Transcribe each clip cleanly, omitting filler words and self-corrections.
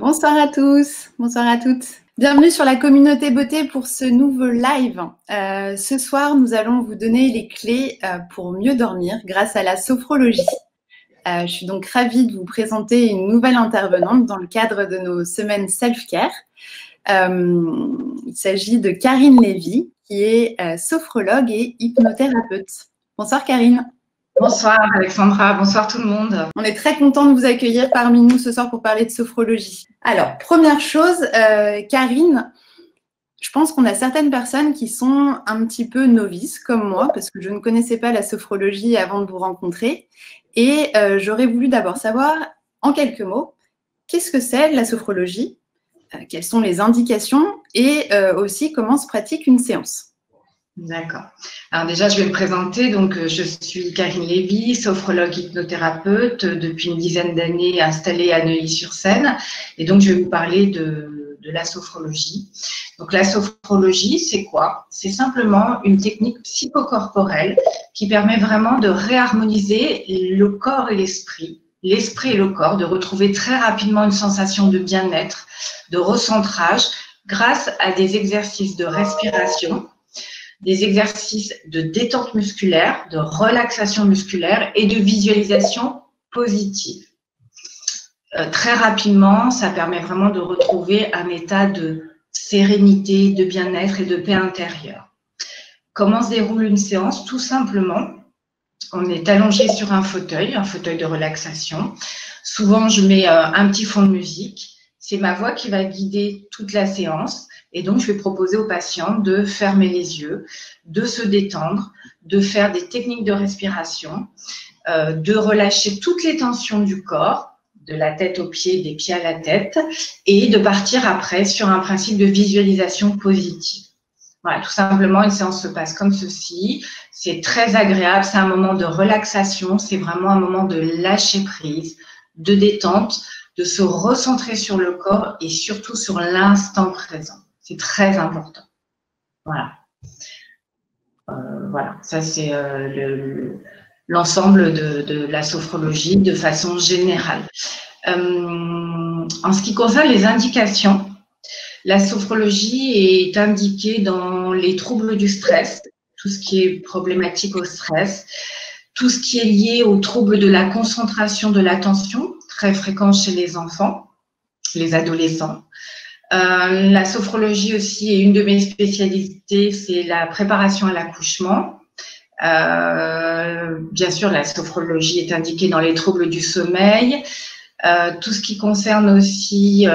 Bonsoir à tous, bonsoir à toutes. Bienvenue sur la communauté beauté pour ce nouveau live. Ce soir, nous allons vous donner les clés pour mieux dormir grâce à la sophrologie. Je suis donc ravie de vous présenter une nouvelle intervenante dans le cadre de nos semaines self-care. Il s'agit de Karine Lévy, qui est sophrologue et hypnothérapeute. Bonsoir Karine. Bonsoir Alexandra, bonsoir tout le monde. On est très content de vous accueillir parmi nous ce soir pour parler de sophrologie. Alors, première chose, Karine, je pense qu'on a certaines personnes qui sont un petit peu novices, comme moi, parce que je ne connaissais pas la sophrologie avant de vous rencontrer. Et j'aurais voulu d'abord savoir, en quelques mots, qu'est-ce que c'est la sophrologie, quelles sont les indications et aussi comment se pratique une séance. D'accord. Alors déjà, je vais me présenter. Donc, je suis Karine Lévy, sophrologue hypnothérapeute depuis une dizaine d'années installée à Neuilly-sur-Seine. Et donc, je vais vous parler de la sophrologie. Donc, la sophrologie, c'est quoi? C'est simplement une technique psychocorporelle qui permet vraiment de réharmoniser le corps et l'esprit et le corps, de retrouver très rapidement une sensation de bien-être, de recentrage grâce à des exercices de respiration, des exercices de détente musculaire, de relaxation musculaire et de visualisation positive. Très rapidement, ça permet vraiment de retrouver un état de sérénité, de bien-être et de paix intérieure. Comment se déroule une séance? Tout simplement, on est allongé sur un fauteuil de relaxation. Souvent, je mets un petit fond de musique. C'est ma voix qui va guider toute la séance. Et donc, je vais proposer aux patients de fermer les yeux, de se détendre, de faire des techniques de respiration, de relâcher toutes les tensions du corps, de la tête aux pieds, des pieds à la tête, et de partir après sur un principe de visualisation positive. Voilà, tout simplement, une séance se passe comme ceci. C'est très agréable, c'est un moment de relaxation, c'est vraiment un moment de lâcher prise, de détente, de se recentrer sur le corps et surtout sur l'instant présent. C'est très important. Voilà. Voilà, ça c'est l'ensemble de la sophrologie de façon générale. En ce qui concerne les indications, la sophrologie est indiquée dans les troubles du stress, tout ce qui est problématique au stress, tout ce qui est lié aux troubles de la concentration de l'attention, très fréquent chez les enfants, les adolescents. La sophrologie aussi est une de mes spécialités, c'est la préparation à l'accouchement. Bien sûr, la sophrologie est indiquée dans les troubles du sommeil. Tout ce qui concerne aussi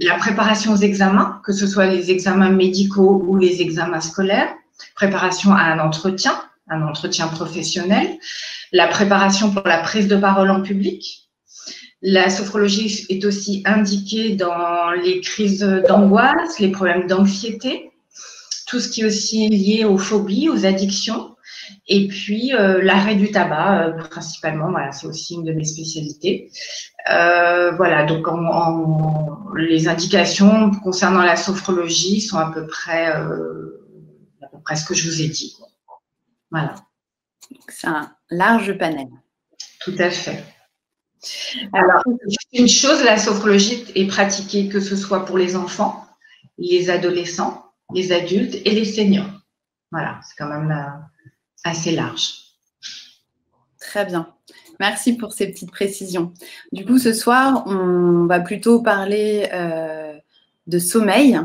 la préparation aux examens, que ce soit les examens médicaux ou les examens scolaires, préparation à un entretien professionnel, la préparation pour la prise de parole en public. La sophrologie est aussi indiquée dans les crises d'angoisse, les problèmes d'anxiété, tout ce qui est aussi lié aux phobies, aux addictions, et puis l'arrêt du tabac principalement. Voilà, c'est aussi une de mes spécialités. Voilà, donc les indications concernant la sophrologie sont à peu près ce que je vous ai dit. Voilà. C'est un large panel. Tout à fait. Alors, une chose, la sophrologie est pratiquée que ce soit pour les enfants, les adolescents, les adultes et les seniors. Voilà, c'est quand même assez large. Très bien. Merci pour ces petites précisions. Du coup, ce soir, on va plutôt parler de sommeil.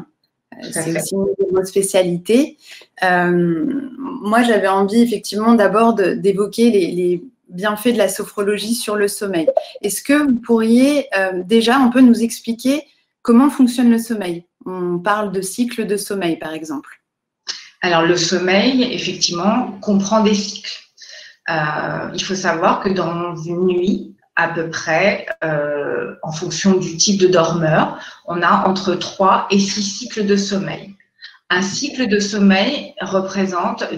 C'est aussi une de vos spécialités. Moi, j'avais envie effectivement d'abord d'évoquer les bienfaits de la sophrologie sur le sommeil. Est-ce que vous pourriez déjà un peu nous expliquer comment fonctionne le sommeil? On parle de cycle de sommeil, par exemple. Alors, le sommeil, effectivement, comprend des cycles. Il faut savoir que dans une nuit, à peu près, en fonction du type de dormeur, on a entre 3 et 6 cycles de sommeil. Un cycle de sommeil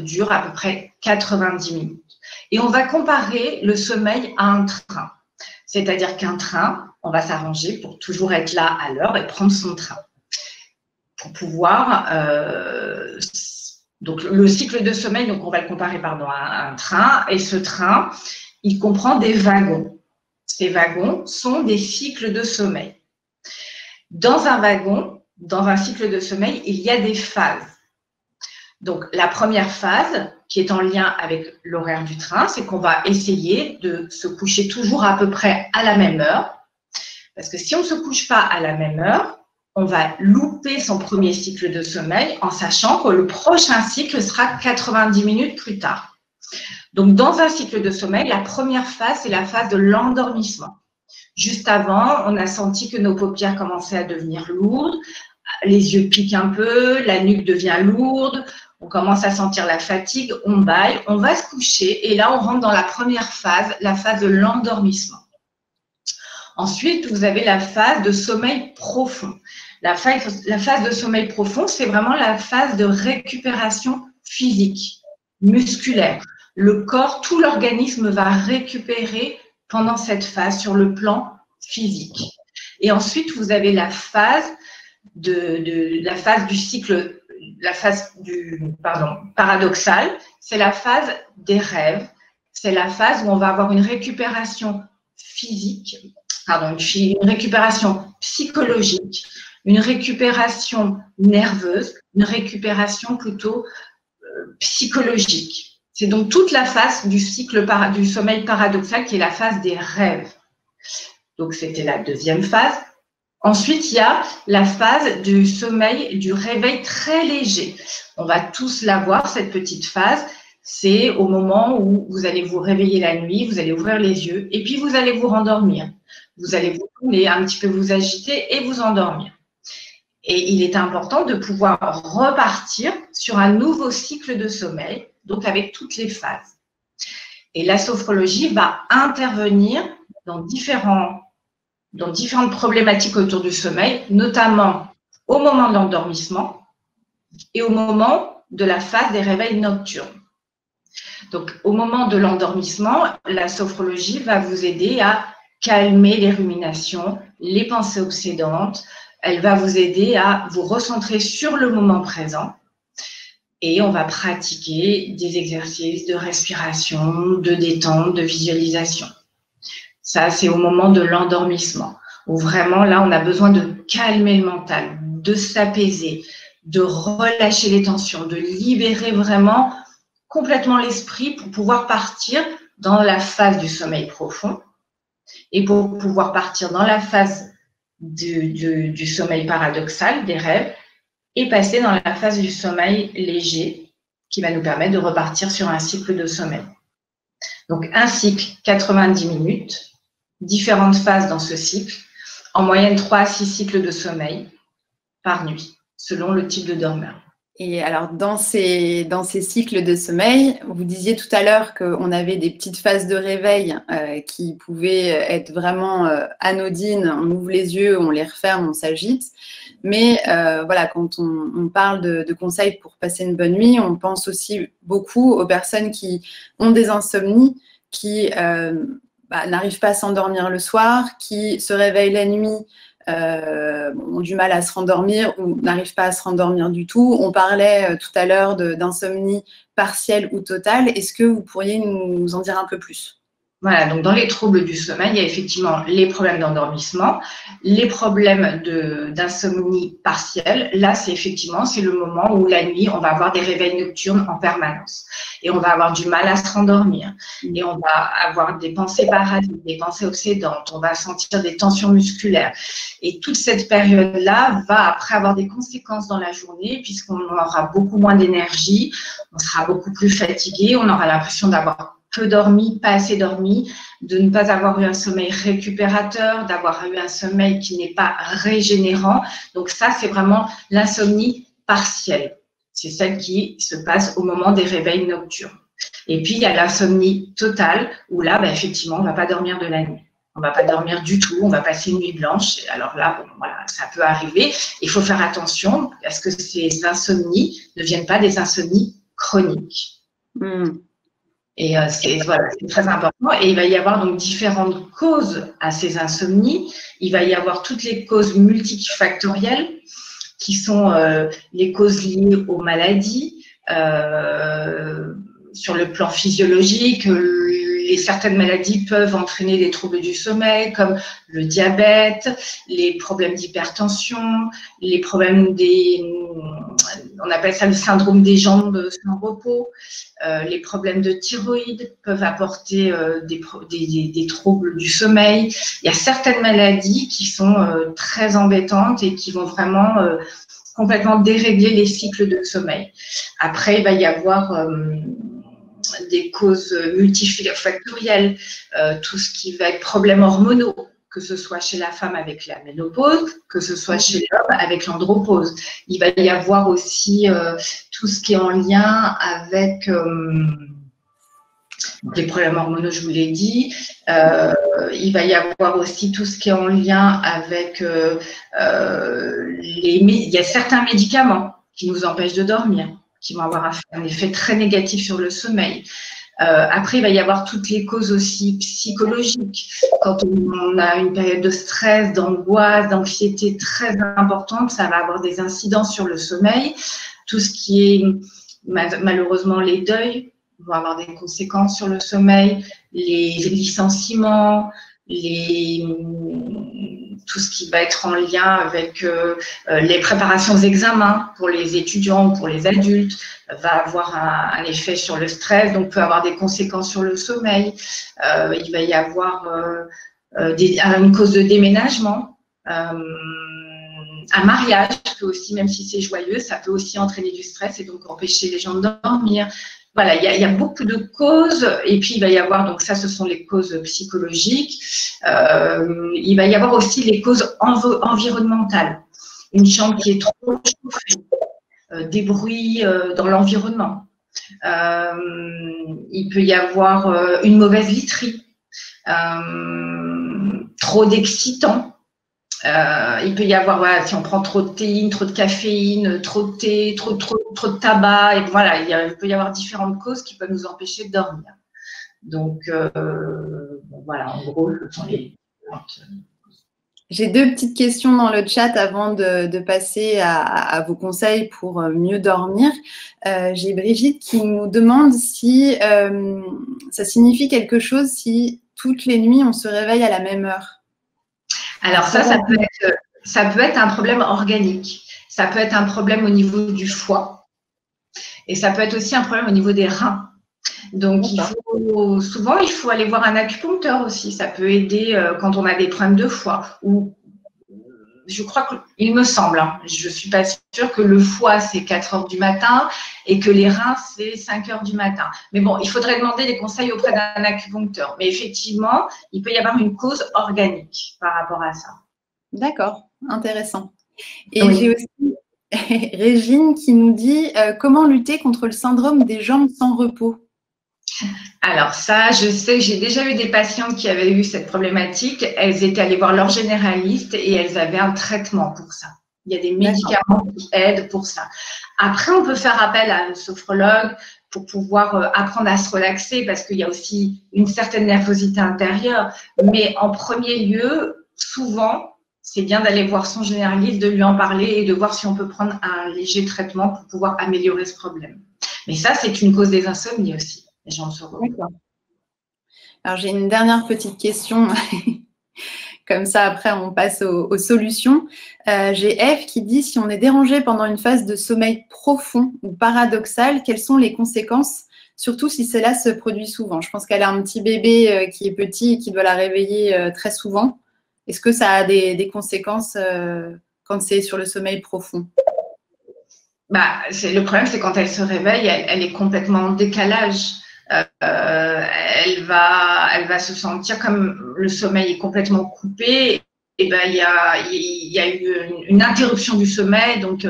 dure à peu près 90 minutes. Et on va comparer le sommeil à un train. C'est-à-dire qu'un train, on va s'arranger pour toujours être là à l'heure et prendre son train. Pour pouvoir… donc, le cycle de sommeil, donc on va le comparer à un train. Et ce train, il comprend des wagons. Ces wagons sont des cycles de sommeil. Dans un wagon, dans un cycle de sommeil, il y a des phases. Donc, la première phase, qui est en lien avec l'horaire du train, c'est qu'on va essayer de se coucher toujours à peu près à la même heure. Parce que si on ne se couche pas à la même heure, on va louper son premier cycle de sommeil en sachant que le prochain cycle sera 90 minutes plus tard. Donc, dans un cycle de sommeil, la première phase, c'est la phase de l'endormissement. Juste avant, on a senti que nos paupières commençaient à devenir lourdes, les yeux piquent un peu, la nuque devient lourde, on commence à sentir la fatigue, on bâille, on va se coucher et là, on rentre dans la première phase, la phase de l'endormissement. Ensuite, vous avez la phase de sommeil profond. La phase de sommeil profond, c'est vraiment la phase de récupération physique, musculaire. Le corps, tout l'organisme va récupérer pendant cette phase sur le plan physique. Et ensuite, vous avez la phase du cycle, paradoxale, c'est la phase des rêves. C'est la phase où on va avoir une récupération physique, une récupération psychologique, une récupération nerveuse, une récupération plutôt psychologique. C'est donc toute la phase du cycle du sommeil paradoxal qui est la phase des rêves. Donc, c'était la deuxième phase. Ensuite, il y a la phase du sommeil, du réveil très léger. On va tous la voir, cette petite phase. C'est au moment où vous allez vous réveiller la nuit, vous allez ouvrir les yeux et puis vous allez vous rendormir. Vous allez vous tourner, un petit peu vous agiter et vous endormir. Et il est important de pouvoir repartir sur un nouveau cycle de sommeil, donc avec toutes les phases. Et la sophrologie va intervenir dans différentes problématiques autour du sommeil, notamment au moment de l'endormissement et au moment de la phase des réveils nocturnes. Donc, au moment de l'endormissement, la sophrologie va vous aider à calmer les ruminations, les pensées obsédantes. Elle va vous aider à vous recentrer sur le moment présent. Et on va pratiquer des exercices de respiration, de détente, de visualisation. Ça, c'est au moment de l'endormissement, où vraiment, là, on a besoin de calmer le mental, de s'apaiser, de relâcher les tensions, de libérer vraiment complètement l'esprit pour pouvoir partir dans la phase du sommeil profond et pour pouvoir partir dans la phase du sommeil paradoxal, des rêves, et passer dans la phase du sommeil léger qui va nous permettre de repartir sur un cycle de sommeil. Donc, un cycle, 90 minutes, différentes phases dans ce cycle, en moyenne 3 à 6 cycles de sommeil par nuit, selon le type de dormeur. Et alors, dans ces cycles de sommeil, vous disiez tout à l'heure qu'on avait des petites phases de réveil qui pouvaient être vraiment anodines. On ouvre les yeux, on les referme, on s'agite. Mais voilà, quand on parle de conseils pour passer une bonne nuit, on pense aussi beaucoup aux personnes qui ont des insomnies, qui n'arrivent pas à s'endormir le soir, qui se réveillent la nuit, ont du mal à se rendormir ou n'arrivent pas à se rendormir du tout. On parlait tout à l'heure d'insomnie partielle ou totale. Est-ce que vous pourriez nous en dire un peu plus ? Voilà, donc dans les troubles du sommeil, il y a effectivement les problèmes d'endormissement, les problèmes d'insomnie partielle. Là, c'est le moment où la nuit, on va avoir des réveils nocturnes en permanence et on va avoir du mal à se rendormir et on va avoir des pensées parasites, des pensées obsédantes, on va sentir des tensions musculaires. Et toute cette période-là va après avoir des conséquences dans la journée puisqu'on aura beaucoup moins d'énergie, on sera beaucoup plus fatigué, on aura l'impression d'avoir peu dormi, pas assez dormi, de ne pas avoir eu un sommeil récupérateur, d'avoir eu un sommeil qui n'est pas régénérant. Donc ça, c'est vraiment l'insomnie partielle. C'est celle qui se passe au moment des réveils nocturnes. Et puis, il y a l'insomnie totale, où là, effectivement, on ne va pas dormir de la nuit. On ne va pas dormir du tout, on va passer une nuit blanche. Alors là, voilà, ça peut arriver. Il faut faire attention à ce que ces insomnies ne viennent pas des insomnies chroniques. Et c'est très important. Et il va y avoir donc différentes causes à ces insomnies. Il va y avoir toutes les causes multifactorielles qui sont les causes liées aux maladies, sur le plan physiologique, certaines maladies peuvent entraîner des troubles du sommeil, comme le diabète, les problèmes d'hypertension, les problèmes on appelle ça le syndrome des jambes sans repos, les problèmes de thyroïde peuvent apporter des troubles du sommeil. Il y a certaines maladies qui sont très embêtantes et qui vont vraiment complètement dérégler les cycles de sommeil. Après, il va y avoir des causes multifactorielles, tout ce qui va être problèmes hormonaux, que ce soit chez la femme avec la ménopause, que ce soit chez l'homme avec l'andropause. Il va y avoir aussi tout ce qui est en lien avec les problèmes hormonaux, je vous l'ai dit. Il va y avoir aussi tout ce qui est en lien avec il y a certains médicaments qui nous empêchent de dormir, qui vont avoir un effet très négatif sur le sommeil. Après, il va y avoir toutes les causes aussi psychologiques. Quand on a une période de stress, d'angoisse, d'anxiété très importante, ça va avoir des incidences sur le sommeil. Tout ce qui est malheureusement les deuils vont avoir des conséquences sur le sommeil, les licenciements, tout ce qui va être en lien avec les préparations aux examens pour les étudiants ou pour les adultes va avoir un effet sur le stress, donc peut avoir des conséquences sur le sommeil. Il va y avoir une cause de déménagement. Un mariage peut aussi, même si c'est joyeux, ça peut aussi entraîner du stress et donc empêcher les gens de dormir. Voilà, il y a beaucoup de causes, et puis il va y avoir, donc ça ce sont les causes psychologiques, il va y avoir aussi les causes environnementales. Une chambre qui est trop chauffée, des bruits dans l'environnement. Il peut y avoir une mauvaise literie, trop d'excitants. Il peut y avoir, voilà, si on prend trop de théine, trop de caféine, trop de thé, trop de tabac, et voilà, il peut y avoir différentes causes qui peuvent nous empêcher de dormir. Donc, voilà, en gros, ce sont les différentes. J'ai deux petites questions dans le chat avant de passer à vos conseils pour mieux dormir. J'ai Brigitte qui nous demande si ça signifie quelque chose si toutes les nuits on se réveille à la même heure. Alors ça peut être un problème organique. Ça peut être un problème au niveau du foie. Et ça peut être aussi un problème au niveau des reins. Donc, souvent, il faut aller voir un acupuncteur aussi. Ça peut aider quand on a des problèmes de foie. Ou, je crois qu'il me semble, je ne suis pas sûre que le foie, c'est 4 heures du matin et que les reins, c'est 5 heures du matin. Mais bon, il faudrait demander des conseils auprès d'un acupuncteur. Mais effectivement, il peut y avoir une cause organique par rapport à ça. D'accord, intéressant. Et oui. J'ai aussi Régine qui nous dit comment lutter contre le syndrome des jambes sans repos. Alors ça, je sais que j'ai déjà eu des patientes qui avaient eu cette problématique. Elles étaient allées voir leur généraliste et elles avaient un traitement pour ça. Il y a des médicaments qui aident pour ça. Après, on peut faire appel à un sophrologue pour pouvoir apprendre à se relaxer parce qu'il y a aussi une certaine nervosité intérieure. Mais en premier lieu, souvent, c'est bien d'aller voir son généraliste, de lui en parler et de voir si on peut prendre un léger traitement pour pouvoir améliorer ce problème. Mais ça, c'est une cause des insomnies aussi. D'accord. Alors, j'ai une dernière petite question. Comme ça, après, on passe aux solutions. J'ai Eve qui dit, si on est dérangé pendant une phase de sommeil profond ou paradoxal, quelles sont les conséquences, surtout si cela se produit souvent? Je pense qu'elle a un petit bébé qui est petit et qui doit la réveiller très souvent. Est-ce que ça a des conséquences quand c'est sur le sommeil profond? Le problème, c'est quand elle se réveille, elle est complètement en décalage. Elle va se sentir comme le sommeil est complètement coupé. Et ben, il y a eu une interruption du sommeil, donc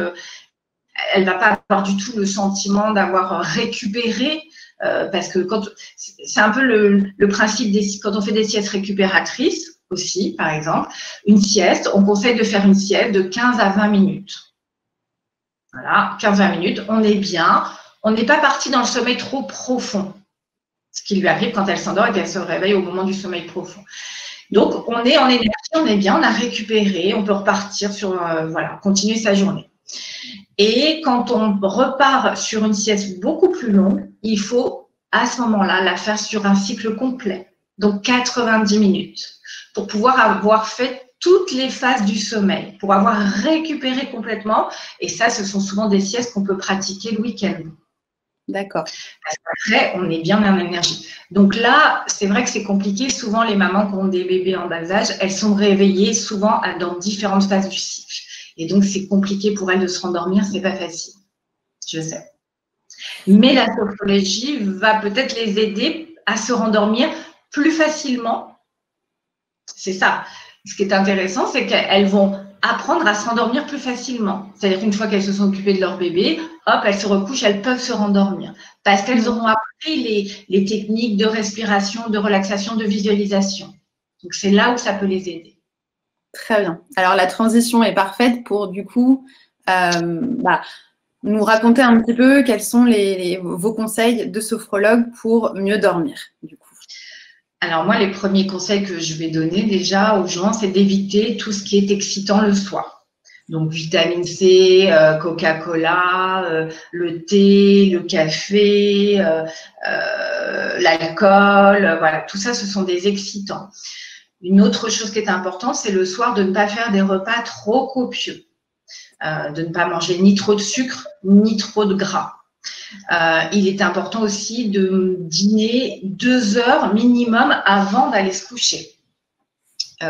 elle va pas avoir du tout le sentiment d'avoir récupéré. Parce que c'est un peu le principe quand on fait des siestes récupératrices aussi, par exemple, une sieste, on conseille de faire une sieste de 15 à 20 minutes. Voilà, 15-20 minutes, on est bien. On n'est pas parti dans le sommeil trop profond, ce qui lui arrive quand elle s'endort et qu'elle se réveille au moment du sommeil profond. Donc, on est en énergie, on est bien, on a récupéré, on peut repartir sur, continuer sa journée. Et quand on repart sur une sieste beaucoup plus longue, il faut à ce moment-là, la faire sur un cycle complet, donc 90 minutes, pour pouvoir avoir fait toutes les phases du sommeil, pour avoir récupéré complètement. Et ça, ce sont souvent des siestes qu'on peut pratiquer le week-end. D'accord. Parce qu'après, on est bien en énergie. Donc là, c'est vrai que c'est compliqué. Souvent, les mamans qui ont des bébés en bas âge, elles sont réveillées souvent dans différentes phases du cycle. Et donc, c'est compliqué pour elles de se rendormir. C'est pas facile. Je sais. Mais la sophrologie va peut-être les aider à se rendormir plus facilement. C'est ça. Ce qui est intéressant, c'est qu'elles vont apprendre à se rendormir plus facilement. C'est-à-dire qu'une fois qu'elles se sont occupées de leur bébé, hop, elles se recouchent, elles peuvent se rendormir. Parce qu'elles auront appris les techniques de respiration, de relaxation, de visualisation. Donc, c'est là où ça peut les aider. Très bien. Alors, la transition est parfaite pour, du coup, nous raconter un petit peu quels sont vos conseils de sophrologue pour mieux dormir, du coup. Alors moi, les premiers conseils que je vais donner déjà aux gens, c'est d'éviter tout ce qui est excitant le soir. Donc vitamine C, Coca-Cola, le thé, le café, l'alcool, voilà, tout ça, ce sont des excitants. Une autre chose qui est importante, c'est le soir de ne pas faire des repas trop copieux, de ne pas manger ni trop de sucre, ni trop de gras. Il est important aussi de dîner 2 heures minimum avant d'aller se coucher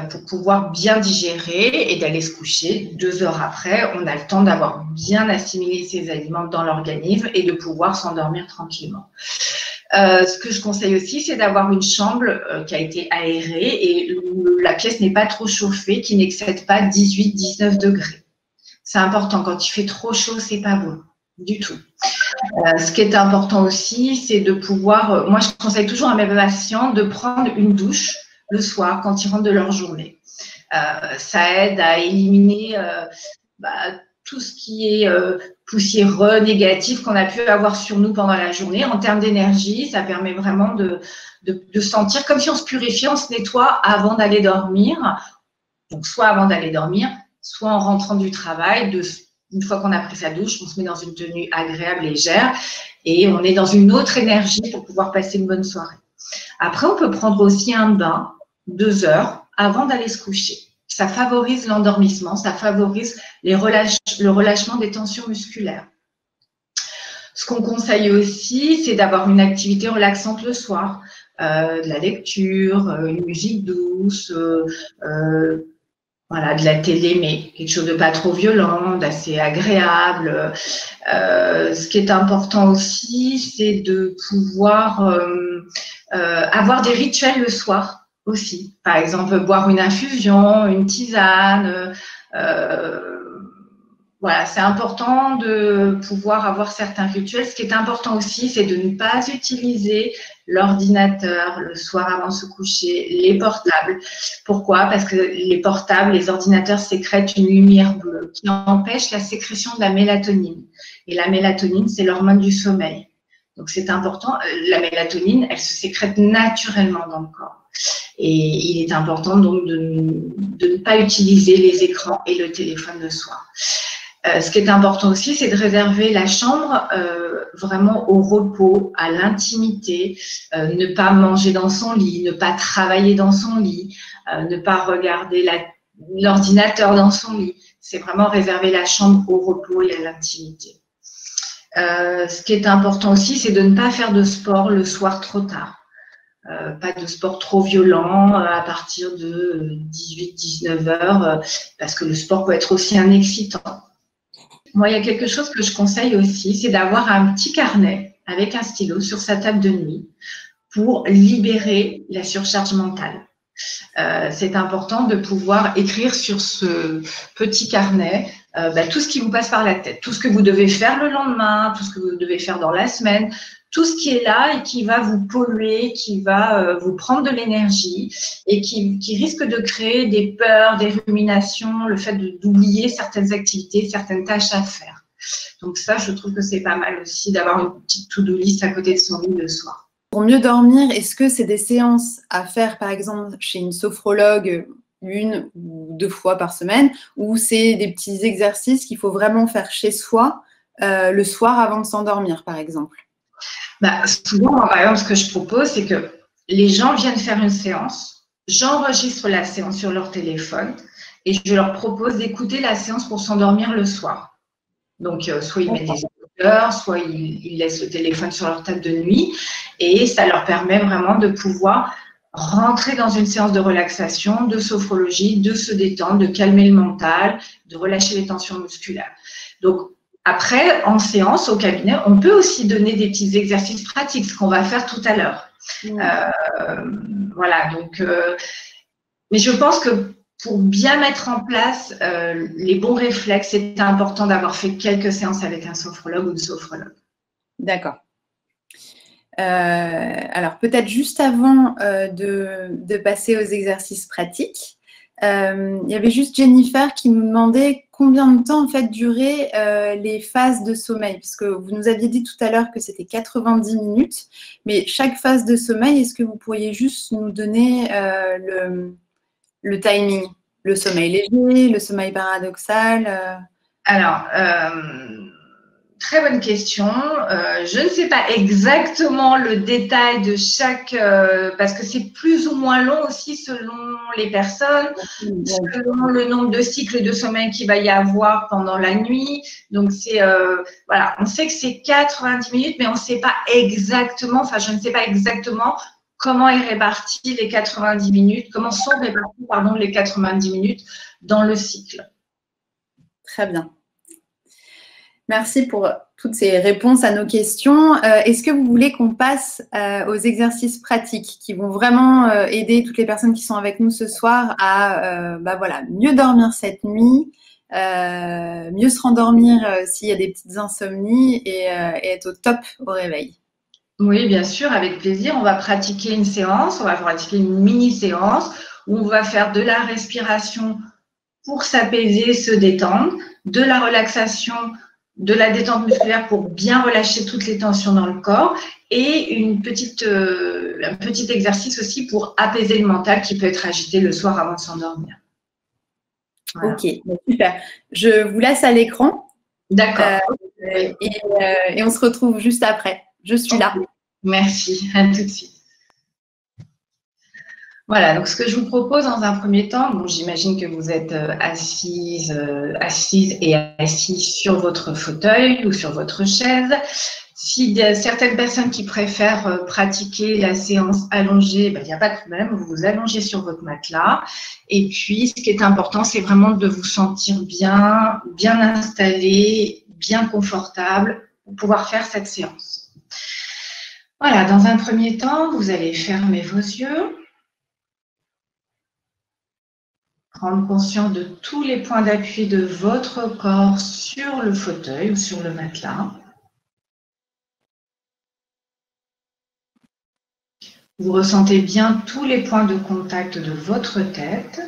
pour pouvoir bien digérer et d'aller se coucher 2 heures après. On a le temps d'avoir bien assimilé ces aliments dans l'organisme et de pouvoir s'endormir tranquillement. Ce que je conseille aussi, c'est d'avoir une chambre qui a été aérée et où la pièce n'est pas trop chauffée, qui n'excède pas 18-19 degrés. C'est important. Quand il fait trop chaud, c'est pas bon du tout. Ce qui est important aussi, c'est de pouvoir, moi je conseille toujours à mes patients de prendre une douche le soir quand ils rentrent de leur journée. Ça aide à éliminer tout ce qui est poussiéreux, négatif qu'on a pu avoir sur nous pendant la journée. En termes d'énergie, ça permet vraiment de sentir comme si on se purifiait, on se nettoie avant d'aller dormir. Donc soit avant d'aller dormir, soit en rentrant du travail, une fois qu'on a pris sa douche, on se met dans une tenue agréable, légère, et on est dans une autre énergie pour pouvoir passer une bonne soirée. Après, on peut prendre aussi un bain 2 heures avant d'aller se coucher. Ça favorise l'endormissement, ça favorise le relâchement des tensions musculaires. Ce qu'on conseille aussi, c'est d'avoir une activité relaxante le soir, de la lecture, une musique douce, voilà, de la télé, mais quelque chose de pas trop violent, d'assez agréable. Ce qui est important aussi, c'est de pouvoir avoir des rituels le soir aussi. Par exemple, boire une infusion, une tisane. Voilà, c'est important de pouvoir avoir certains rituels. Ce qui est important aussi, c'est de ne pas utiliser l'ordinateur le soir avant de se coucher, les portables. Pourquoi? Parce que les portables, les ordinateurs sécrètent une lumière bleue qui empêche la sécrétion de la mélatonine. Et la mélatonine, c'est l'hormone du sommeil. Donc, c'est important. La mélatonine, elle se sécrète naturellement dans le corps. Et il est important donc de ne pas utiliser les écrans et le téléphone le soir. Ce qui est important aussi, c'est de réserver la chambre vraiment au repos, à l'intimité, ne pas manger dans son lit, ne pas travailler dans son lit, ne pas regarder l'ordinateur dans son lit. C'est vraiment réserver la chambre au repos et à l'intimité. Ce qui est important aussi, c'est de ne pas faire de sport le soir trop tard. Pas de sport trop violent à partir de 18-19 heures, parce que le sport peut être aussi un excitant. Moi, il y a quelque chose que je conseille aussi, c'est d'avoir un petit carnet avec un stylo sur sa table de nuit pour libérer la surcharge mentale. C'est important de pouvoir écrire sur ce petit carnet tout ce qui vous passe par la tête, tout ce que vous devez faire le lendemain, tout ce que vous devez faire dans la semaine, tout ce qui est là et qui va vous polluer, qui va vous prendre de l'énergie et qui risque de créer des peurs, des ruminations, le fait d'oublier certaines activités, certaines tâches à faire. Donc ça, je trouve que c'est pas mal aussi d'avoir une petite to-do list à côté de son lit le soir. Pour mieux dormir, est-ce que c'est des séances à faire, par exemple, chez une sophrologue 1 ou 2 fois par semaine, ou c'est des petits exercices qu'il faut vraiment faire chez soi le soir avant de s'endormir, par exemple? Souvent, moi, par exemple, ce que je propose, c'est que les gens viennent faire une séance, j'enregistre la séance sur leur téléphone et je leur propose d'écouter la séance pour s'endormir le soir. Donc, soit ils mettent des écouteurs, soit ils laissent le téléphone sur leur table de nuit et ça leur permet vraiment de pouvoir rentrer dans une séance de relaxation, de sophrologie, de se détendre, de calmer le mental, de relâcher les tensions musculaires. Donc, après, en séance, au cabinet, on peut aussi donner des petits exercices pratiques, ce qu'on va faire tout à l'heure. Voilà, donc, mais je pense que pour bien mettre en place les bons réflexes, c'est important d'avoir fait quelques séances avec un sophrologue ou une sophrologue. D'accord. Alors, peut-être juste avant de passer aux exercices pratiques, il y avait juste Jennifer qui nous demandait combien de temps en fait duraient les phases de sommeil, parce que vous nous aviez dit tout à l'heure que c'était 90 minutes, mais chaque phase de sommeil, est-ce que vous pourriez juste nous donner le timing, le sommeil léger, le sommeil paradoxal Alors, très bonne question. Je ne sais pas exactement le détail de chaque, parce que c'est plus ou moins long aussi selon les personnes, selon le nombre de cycles de sommeil qu'il va y avoir pendant la nuit. Donc, c'est, voilà, on sait que c'est 90 minutes, mais on ne sait pas exactement, enfin, je ne sais pas exactement comment est réparti les 90 minutes, comment sont répartis, pardon, les 90 minutes dans le cycle. Très bien. Merci pour toutes ces réponses à nos questions. Est-ce que vous voulez qu'on passe aux exercices pratiques qui vont vraiment aider toutes les personnes qui sont avec nous ce soir à voilà, mieux dormir cette nuit, mieux se rendormir s'il y a des petites insomnies et être au top au réveil? Oui, bien sûr, avec plaisir. On va pratiquer une séance, on va pratiquer une mini-séance où on va faire de la respiration pour s'apaiser, se détendre, de la relaxation, de la détente musculaire pour bien relâcher toutes les tensions dans le corps et un petit exercice aussi pour apaiser le mental qui peut être agité le soir avant de s'endormir. Voilà. Ok, super. Je vous laisse à l'écran. D'accord. Et on se retrouve juste après. Je suis là. Merci, à tout de suite. Voilà, donc ce que je vous propose dans un premier temps, bon, j'imagine que vous êtes assise et assis sur votre fauteuil ou sur votre chaise. Si y a certaines personnes qui préfèrent pratiquer la séance allongée, il n'y a pas de problème, vous vous allongez sur votre matelas. Et puis, ce qui est important, c'est vraiment de vous sentir bien, bien installé, bien confortable pour pouvoir faire cette séance. Voilà, dans un premier temps, vous allez fermer vos yeux. Prendre conscience de tous les points d'appui de votre corps sur le fauteuil ou sur le matelas. Vous ressentez bien tous les points de contact de votre tête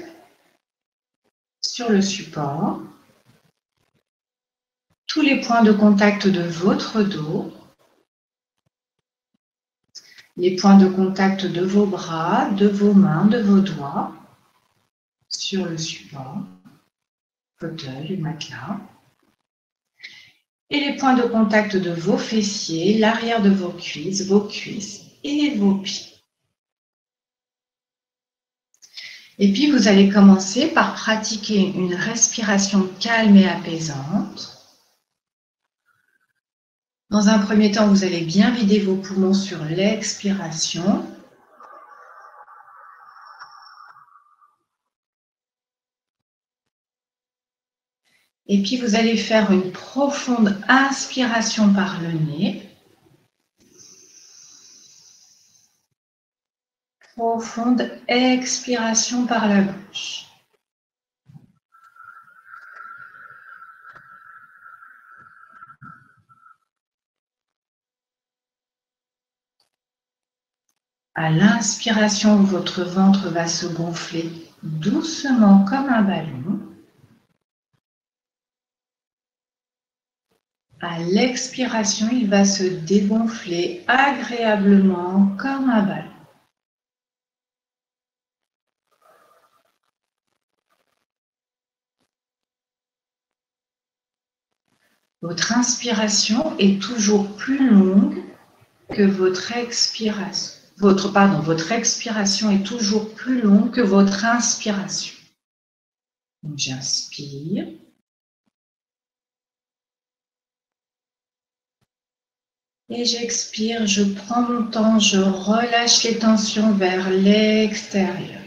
sur le support, tous les points de contact de votre dos, les points de contact de vos bras, de vos mains, de vos doigts sur le support, fauteuil ou matelas. Et les points de contact de vos fessiers, l'arrière de vos cuisses et vos pieds. Et puis, vous allez commencer par pratiquer une respiration calme et apaisante. Dans un premier temps, vous allez bien vider vos poumons sur l'expiration. Et puis, vous allez faire une profonde inspiration par le nez. Profonde expiration par la bouche. À l'inspiration, votre ventre va se gonfler doucement comme un ballon. À l'expiration, il va se dégonfler agréablement comme un ballon. Votre inspiration est toujours plus longue que votre expiration est toujours plus longue que votre inspiration. Donc, j'inspire. Et j'expire, je prends mon temps, je relâche les tensions vers l'extérieur.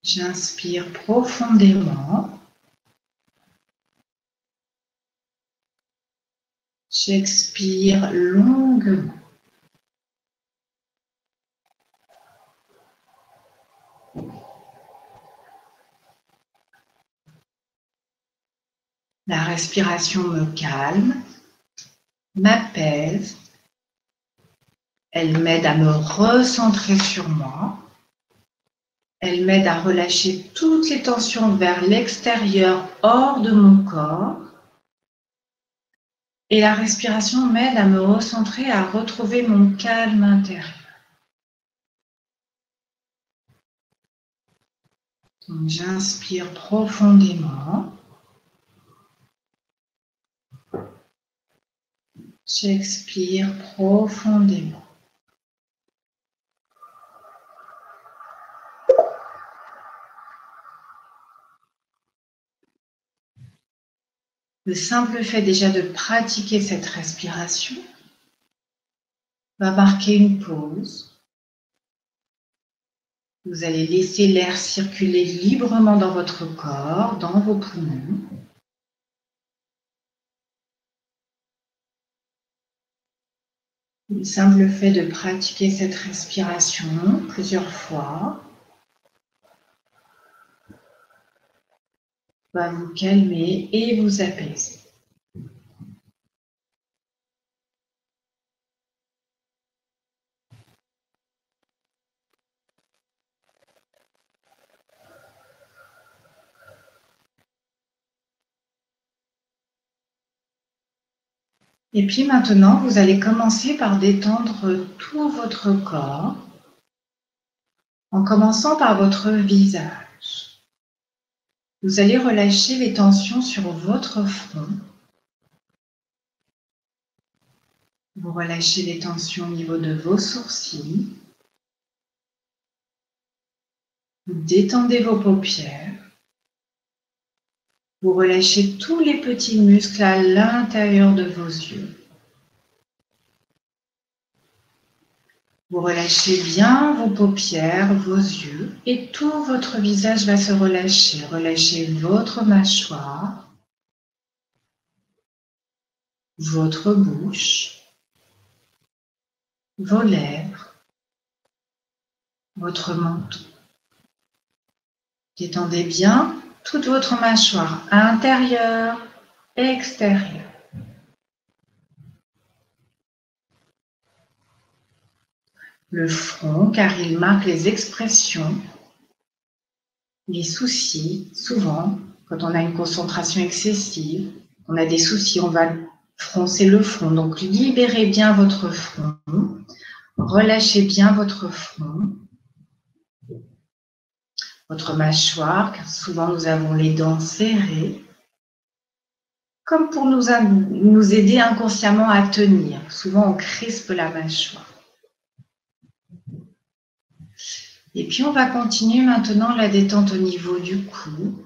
J'inspire profondément. J'expire longuement. La respiration me calme, m'apaise. Elle m'aide à me recentrer sur moi. Elle m'aide à relâcher toutes les tensions vers l'extérieur, hors de mon corps. Et la respiration m'aide à me recentrer, à retrouver mon calme intérieur. Donc, j'inspire profondément. J'expire profondément. Le simple fait déjà de pratiquer cette respiration va marquer une pause. Vous allez laisser l'air circuler librement dans votre corps, dans vos poumons. Le simple fait de pratiquer cette respiration plusieurs fois va vous calmer et vous apaiser. Et puis maintenant, vous allez commencer par détendre tout votre corps, en commençant par votre visage. Vous allez relâcher les tensions sur votre front. Vous relâchez les tensions au niveau de vos sourcils. Vous détendez vos paupières. Vous relâchez tous les petits muscles à l'intérieur de vos yeux. Vous relâchez bien vos paupières, vos yeux et tout votre visage va se relâcher. Relâchez votre mâchoire, votre bouche, vos lèvres, votre menton. Détendez bien toute votre mâchoire, intérieure, extérieure. Le front, car il marque les expressions, les soucis. Souvent, quand on a une concentration excessive, on a des soucis, on va froncer le front. Donc, libérez bien votre front, relâchez bien votre front, votre mâchoire, car souvent nous avons les dents serrées, comme pour nous aider inconsciemment à tenir. Souvent, on crispe la mâchoire. Et puis, on va continuer maintenant la détente au niveau du cou.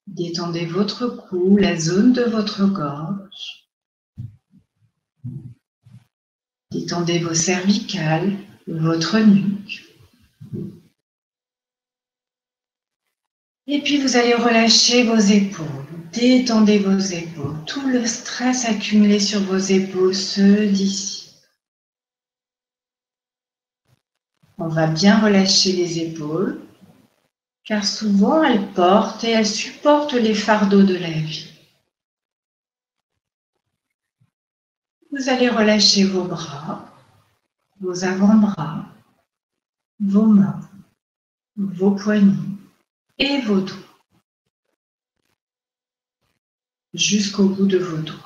Détendez votre cou, la zone de votre gorge. Détendez vos cervicales, votre nuque. Et puis, vous allez relâcher vos épaules. Détendez vos épaules. Tout le stress accumulé sur vos épaules se dissipe. On va bien relâcher les épaules, car souvent elles portent et elles supportent les fardeaux de la vie. Vous allez relâcher vos bras, vos avant-bras, vos mains, vos poignets et vos doigts, jusqu'au bout de vos doigts.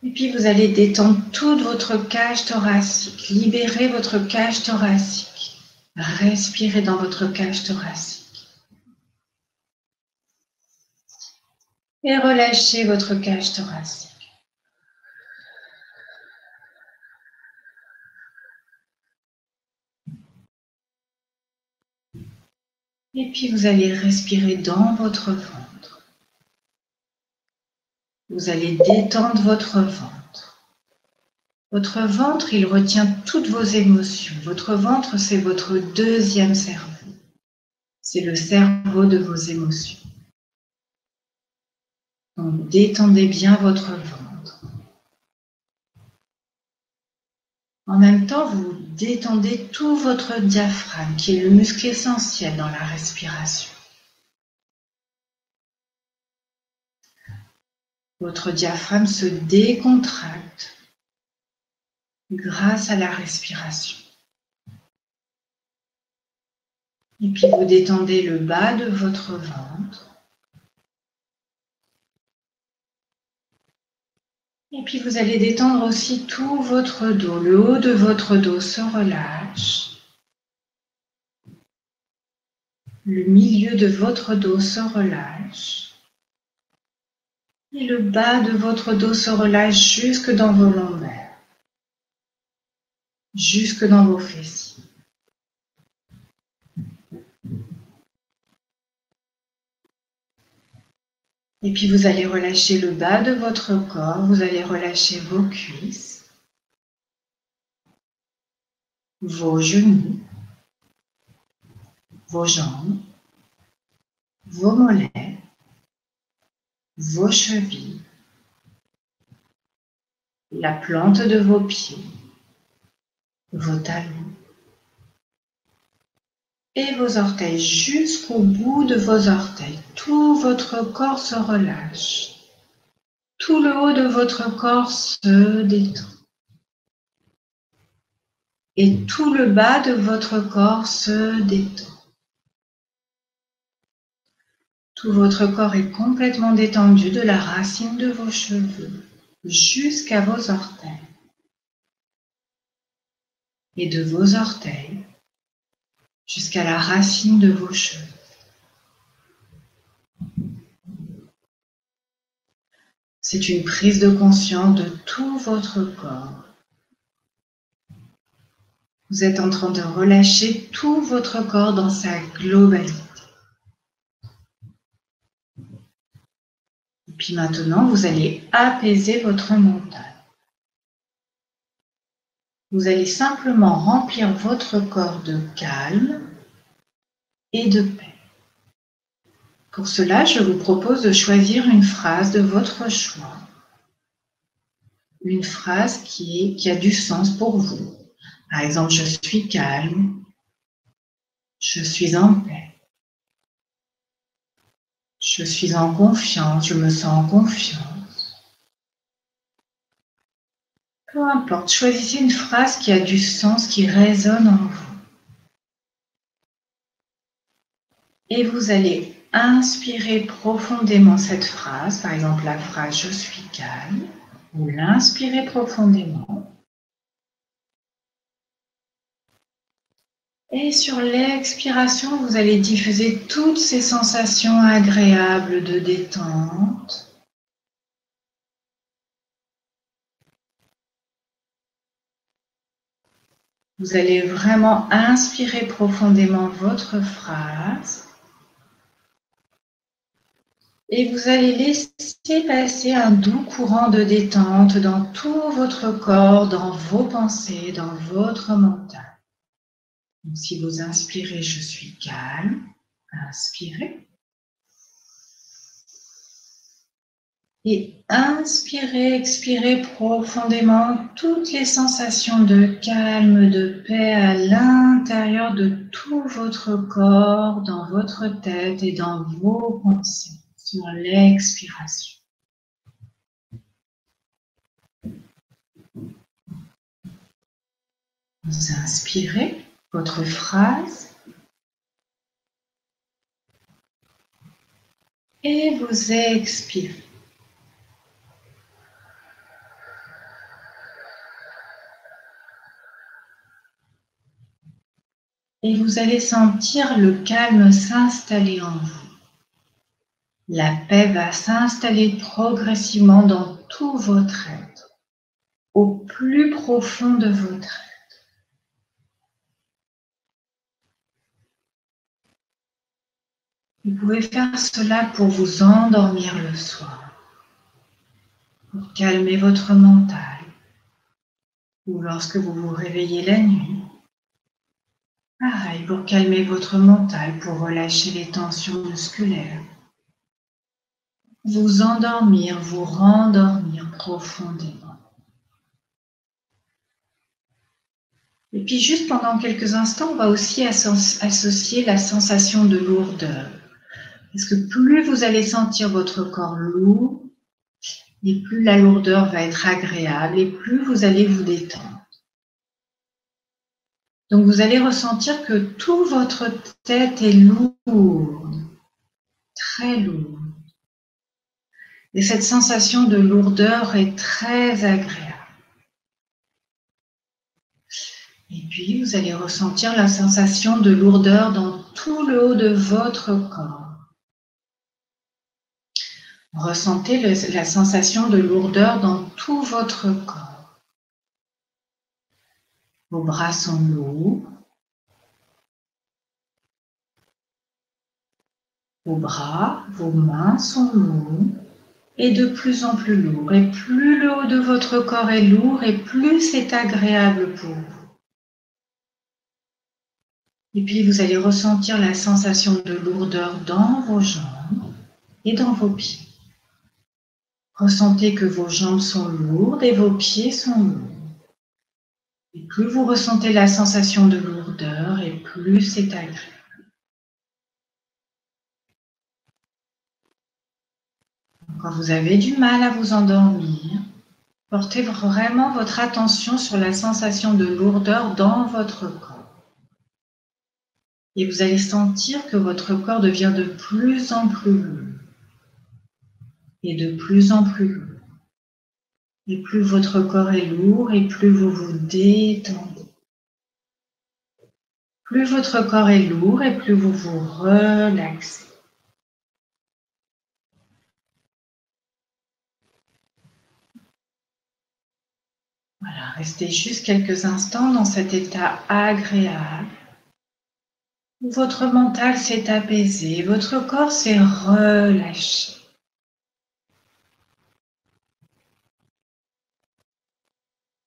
Et puis vous allez détendre toute votre cage thoracique, libérer votre cage thoracique. Respirez dans votre cage thoracique. Et relâchez votre cage thoracique. Et puis vous allez respirer dans votre ventre. Vous allez détendre votre ventre. Votre ventre, il retient toutes vos émotions. Votre ventre, c'est votre deuxième cerveau. C'est le cerveau de vos émotions. Donc détendez bien votre ventre. En même temps, vous détendez tout votre diaphragme, qui est le muscle essentiel dans la respiration. Votre diaphragme se décontracte grâce à la respiration. Et puis vous détendez le bas de votre ventre. Et puis vous allez détendre aussi tout votre dos. Le haut de votre dos se relâche. Le milieu de votre dos se relâche. Et le bas de votre dos se relâche jusque dans vos lombaires. Jusque dans vos fessiers. Et puis vous allez relâcher le bas de votre corps, vous allez relâcher vos cuisses, vos genoux, vos jambes, vos mollets, vos chevilles, la plante de vos pieds, vos talons et vos orteils jusqu'au bout de vos orteils. Tout votre corps se relâche. Tout le haut de votre corps se détend. Et tout le bas de votre corps se détend. Tout votre corps est complètement détendu de la racine de vos cheveux jusqu'à vos orteils. Et de vos orteils jusqu'à la racine de vos cheveux. C'est une prise de conscience de tout votre corps. Vous êtes en train de relâcher tout votre corps dans sa globalité. Et puis maintenant, vous allez apaiser votre mental. Vous allez simplement remplir votre corps de calme et de paix. Pour cela, je vous propose de choisir une phrase de votre choix. Une phrase qui a du sens pour vous. Par exemple, je suis calme, je suis en paix, je suis en confiance, je me sens en confiance. Peu importe, choisissez une phrase qui a du sens, qui résonne en vous. Et vous allez inspirer profondément cette phrase, par exemple la phrase « je suis calme », vous l'inspirez profondément. Et sur l'expiration, vous allez diffuser toutes ces sensations agréables de détente. Vous allez vraiment inspirer profondément votre phrase. Et vous allez laisser passer un doux courant de détente dans tout votre corps, dans vos pensées, dans votre mental. Donc, si vous inspirez, je suis calme, inspirez. Et inspirez, expirez profondément toutes les sensations de calme, de paix à l'intérieur de tout votre corps, dans votre tête et dans vos pensées, sur l'expiration. Vous inspirez votre phrase et vous expirez. Et vous allez sentir le calme s'installer en vous. La paix va s'installer progressivement dans tout votre être, au plus profond de votre être. Vous pouvez faire cela pour vous endormir le soir, pour calmer votre mental, ou lorsque vous vous réveillez la nuit. Pareil, pour calmer votre mental, pour relâcher les tensions musculaires. Vous endormir, vous rendormir profondément. Et puis juste pendant quelques instants, on va aussi associer la sensation de lourdeur. Parce que plus vous allez sentir votre corps lourd, et plus la lourdeur va être agréable, et plus vous allez vous détendre. Donc vous allez ressentir que toute votre tête est lourde, très lourde. Et cette sensation de lourdeur est très agréable. Et puis vous allez ressentir la sensation de lourdeur dans tout le haut de votre corps. Ressentez la sensation de lourdeur dans tout votre corps. Vos bras sont lourds. Vos bras, vos mains sont lourds et de plus en plus lourds. Et plus le haut de votre corps est lourd, et plus c'est agréable pour vous. Et puis vous allez ressentir la sensation de lourdeur dans vos jambes et dans vos pieds. Ressentez que vos jambes sont lourdes et vos pieds sont lourds. Et plus vous ressentez la sensation de lourdeur, et plus c'est agréable. Quand vous avez du mal à vous endormir, portez vraiment votre attention sur la sensation de lourdeur dans votre corps. Et vous allez sentir que votre corps devient de plus en plus lourd. Et de plus en plus lourd. Et plus votre corps est lourd, et plus vous vous détendez. Plus votre corps est lourd, et plus vous vous relaxez. Voilà, restez juste quelques instants dans cet état agréable. Votre mental s'est apaisé, votre corps s'est relâché.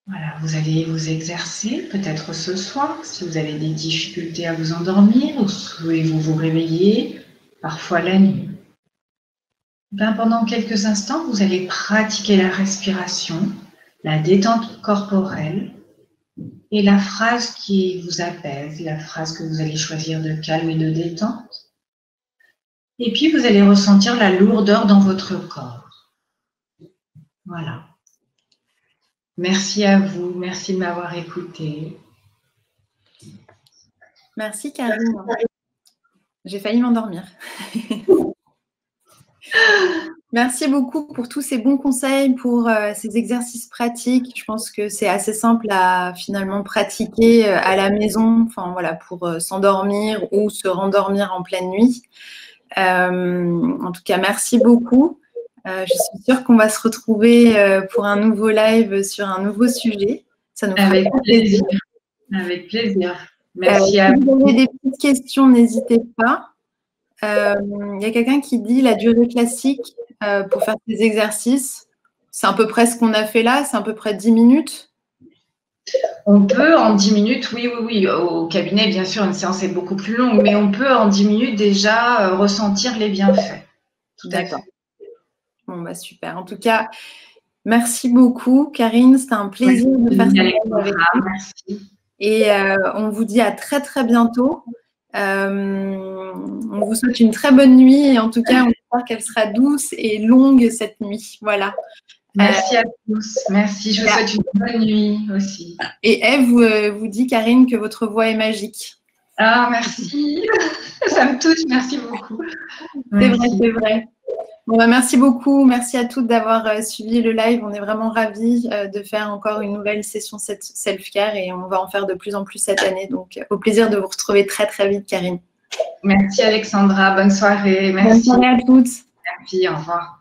Voilà, vous allez vous exercer, peut-être ce soir, si vous avez des difficultés à vous endormir, ou souhaitez-vous vous réveiller, parfois la nuit. Pendant quelques instants, vous allez pratiquer la respiration, la détente corporelle et la phrase qui vous apaise, la phrase que vous allez choisir de calme et de détente. Et puis, vous allez ressentir la lourdeur dans votre corps. Voilà. Merci à vous, merci de m'avoir écouté. Merci Karine. J'ai failli m'endormir. Merci beaucoup pour tous ces bons conseils, pour ces exercices pratiques. Je pense que c'est assez simple à finalement pratiquer à la maison, enfin, voilà, pour s'endormir ou se rendormir en pleine nuit. En tout cas, merci beaucoup. Je suis sûre qu'on va se retrouver pour un nouveau live sur un nouveau sujet. Ça nous fera plaisir. Avec plaisir. Merci à vous. Si vous avez des petites questions, n'hésitez pas. Il y a quelqu'un qui dit la durée classique pour faire ces exercices. C'est à peu près ce qu'on a fait là, c'est à peu près 10 minutes. On peut en 10 minutes, oui. Au cabinet, bien sûr, une séance est beaucoup plus longue, mais on peut en 10 minutes déjà ressentir les bienfaits. D'accord. Bon, bah super. En tout cas, merci beaucoup, Karine. C'était un plaisir de faire ça avec vous. Merci. Et on vous dit à très, très bientôt. On vous souhaite une très bonne nuit. Et en tout cas, on espère qu'elle sera douce et longue cette nuit. Voilà. Merci à tous. Merci. Je vous souhaite une bonne nuit aussi. Et Eve vous dit, Karine, que votre voix est magique. Ah, merci. Ça me touche. Merci beaucoup. C'est vrai, c'est vrai. Bon, bah, merci beaucoup. Merci à toutes d'avoir suivi le live. On est vraiment ravis de faire encore une nouvelle session self-care et on va en faire de plus en plus cette année. Donc, au plaisir de vous retrouver très, très vite, Karine. Merci Alexandra. Bonne soirée. Merci. Bonne soirée à toutes. Merci. Au revoir.